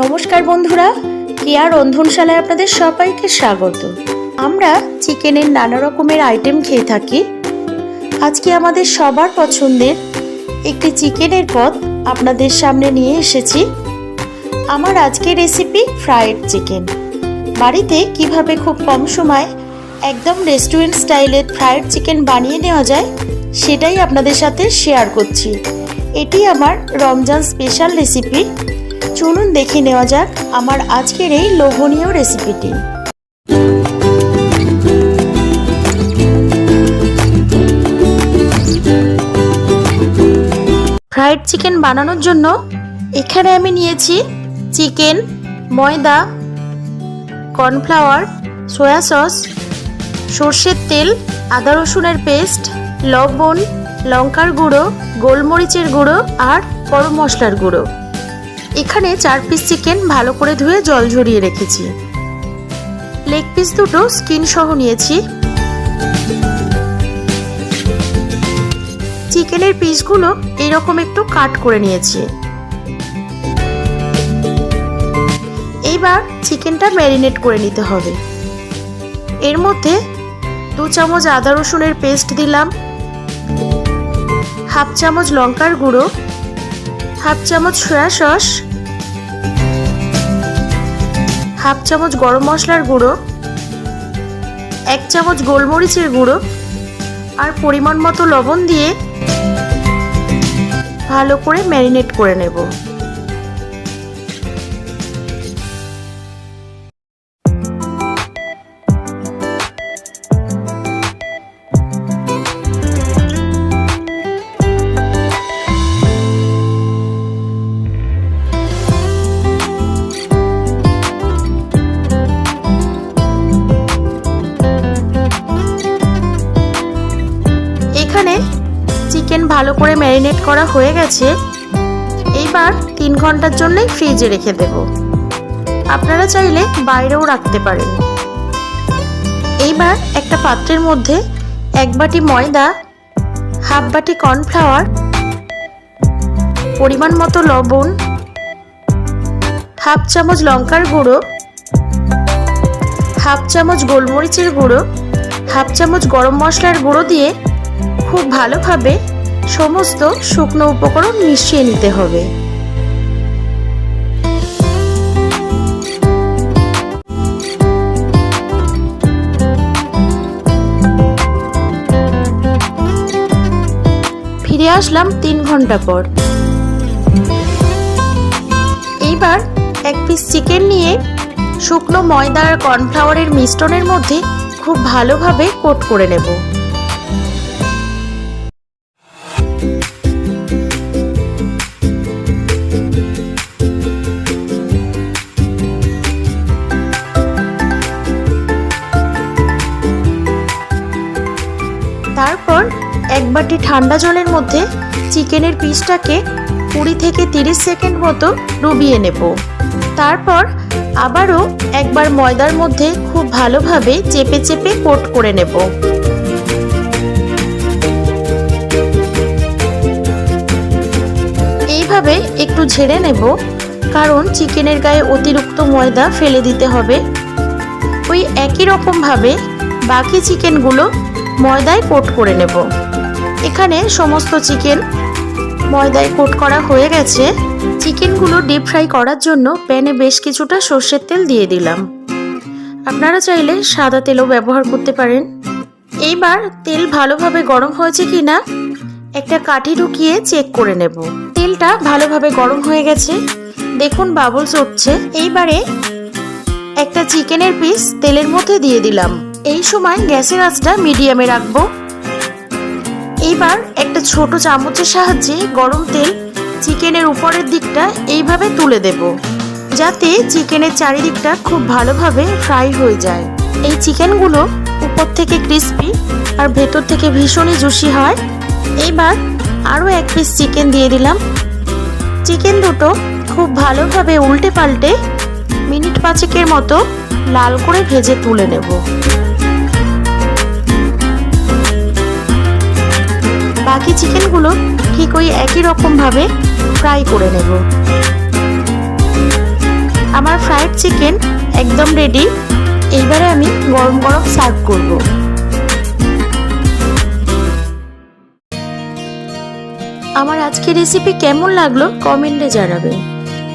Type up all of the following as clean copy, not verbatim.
নমস্কার বন্ধুরা, কেয়ার রন্ধনশালায় আপনাদের সবাইকে স্বাগত। আমরা চিকেনের নানা রকমের আইটেম খেয়ে থাকি। আজকে আমাদের সবার পছন্দের একটি চিকেনের পদ আপনাদের সামনে নিয়ে এসেছি। আমার আজকের রেসিপি ফ্রাইড চিকেন। বাড়িতে কিভাবে খুব কম সময়ে একদম রেস্টুরেন্ট স্টাইলের ফ্রাইড চিকেন বানিয়ে নেওয়া যায় সেটাই আপনাদের সাথে শেয়ার করছি। এটি আমার রমজান স্পেশাল রেসিপি। চলুন দেখে নেওয়া যাক আমার আজকের এই লোভনীয় রেসিপিটি। ফ্রাইড চিকেন বানানোর জন্য এখানে আমি নিয়েছি চিকেন, ময়দা, কর্নফ্লাওয়ার, সয়া সস, সর্ষের তেল, আদা রসুনের পেস্ট, লবণ, লঙ্কার গুঁড়ো, গোলমরিচের গুঁড়ো আর গরম মশলার গুঁড়ো। এখানে 4 পিস চিকেন ভালো করে ধুয়ে জল ঝরিয়ে রেখেছি। লেগ পিস দুটো স্কিন সহ নিয়েছি। চিকেনের পিসগুলো এইরকম একটু কাট করে নিয়েছি। এইবার চিকেনটা ম্যারিনেট করে নিতে হবে। এর মধ্যে 2 চামচ আদা রসুনের পেস্ট দিলাম, হাফ চামচ লঙ্কার গুঁড়ো, হাফ চামচ সয়া সস, হাফ চামচ গরম মশলার গুঁড়ো, 1 চামচ গোলমরিচের গুঁড়ো আর পরিমাণ মতো লবণ দিয়ে ভালো করে ম্যারিনেট করে নেব। চিকেন ভালো করে ম্যারিনেট করা হয়ে গেছে। এইবার 3 ঘন্টার জন্য ফ্রিজে রেখে দেব। আপনারা চাইলে বাইরেও রাখতে পারেন। এইবার একটা পাত্রের মধ্যে 1 বাটি ময়দা, হাফ বাটি কর্নফ্লাওয়ার, পরিমাণ মতো লবণ, হাফ চামচ লঙ্কার গুঁড়ো, হাফ চামচ গোলমরিচের গুঁড়ো, হাফ চামচ গরম মশলার গুঁড়ো দিয়ে খুব ভালোভাবে সমস্ত শুকনো উপকরণ মিশিয়ে নিতে হবে। ফিরে আসলাম 3 ঘন্টা পর। এইবার 1 পিস চিকেন নিয়ে শুকনো ময়দা আর কর্নফ্লাওয়ারের মিশ্রণের মধ্যে খুব ভালোভাবে কোট করে নেব। তারপর 1 বাটি ঠান্ডা জলের মধ্যে চিকেনের পিসটাকে 20 থেকে 30 সেকেন্ড মতো ডুবিয়ে নেব। তারপর আবারও একবার ময়দার মধ্যে খুব ভালোভাবে চেপে চেপে কোট করে নেব। এইভাবে একটু ঝেড়ে নেব, কারণ চিকেনের গায়ে অতিরিক্ত ময়দা ফেলে দিতে হবে। ওই একই রকম ভাবে বাকি চিকেনগুলো ময়দায় কোট করে নেব। এখানে সমস্ত চিকেন ময়দায় কোট করা হয়ে গেছে। চিকেনগুলো ডিপ ফ্রাই করার জন্য প্যানে বেশ কিছুটা সর্ষের তেল দিয়ে দিলাম। আপনারা চাইলে সাদা তেলও ব্যবহার করতে পারেন। এইবার তেল ভালোভাবে গরম হয়েছে কিনা একটা কাঠি ঢুকিয়ে চেক করে নেব। তেলটা ভালোভাবে গরম হয়ে গেছে, দেখুন বাবলস উঠছে। এইবারে একটা চিকেনের পিস তেলের মধ্যে দিয়ে দিলাম। এই সময় গ্যাসের আঁচটা মিডিয়ামে রাখবো। এইবার একটা ছোট চামচের সাহায্যে গরম তেল চিকেনের উপরের দিকটা এইভাবে তুলে দেব, যাতে চিকেনের চারিদিকটা খুব ভালোভাবে ফ্রাই হয়ে যায়। এই চিকেনগুলো উপর থেকে ক্রিস্পি আর ভেতর থেকে ভীষণই জুসি হয়। এইবার আরও 1 পিস চিকেন দিয়ে দিলাম। চিকেন দুটো খুব ভালোভাবে উল্টে পাল্টে মিনিট 5 মতো লাল করে ভেজে তুলে নেব। বাকি চিকেনগুলো ঠিক ওই একই রকম ভাবে ফ্রাই করে নেব। আমার ফ্রাইড চিকেন একদম রেডি। এইবারে আমি গরম গরম সার্ভ করব। আমার আজকের রেসিপি কেমন লাগলো কমেন্টে জানাবেন।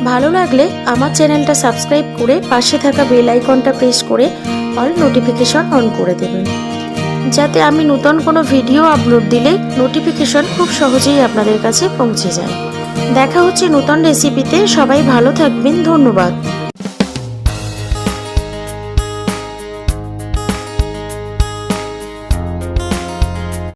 ভালো লাগলে আমার চ্যানেলটা সাবস্ক্রাইব করে পাশে থাকা বেল আইকনটা প্রেস করে অল নোটিফিকেশন অন করে দেবেন, যাতে আমি নতুন কোনো ভিডিও আপলোড দিলে নোটিফিকেশন খুব সহজেই আপনাদের কাছে পৌঁছে যায়। দেখা হচ্ছে নতুন রেসিপিতে। সবাই ভালো থাকবেন। ধন্যবাদ।